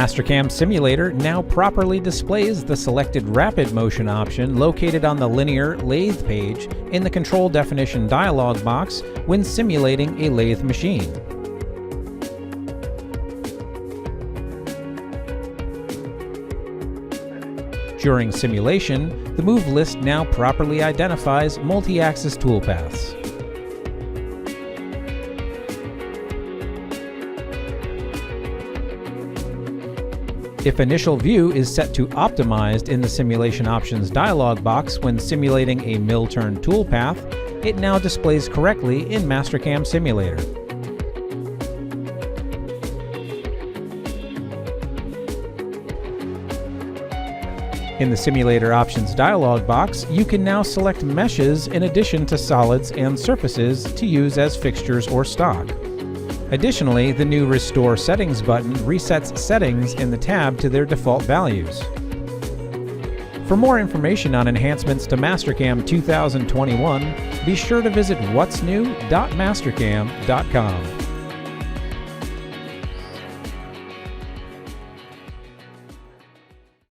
Mastercam Simulator now properly displays the selected Rapid Motion option located on the linear Lathe page in the Control Definition dialog box when simulating a lathe machine. During simulation, the move list now properly identifies multi-axis toolpaths. If initial view is set to optimized in the simulation options dialog box when simulating a mill turn toolpath, it now displays correctly in Mastercam Simulator. In the Simulator Options dialog box, you can now select meshes in addition to solids and surfaces to use as fixtures or stock. Additionally, the new Restore Settings button resets settings in the tab to their default values. For more information on enhancements to Mastercam 2021, be sure to visit whatsnew.mastercam.com.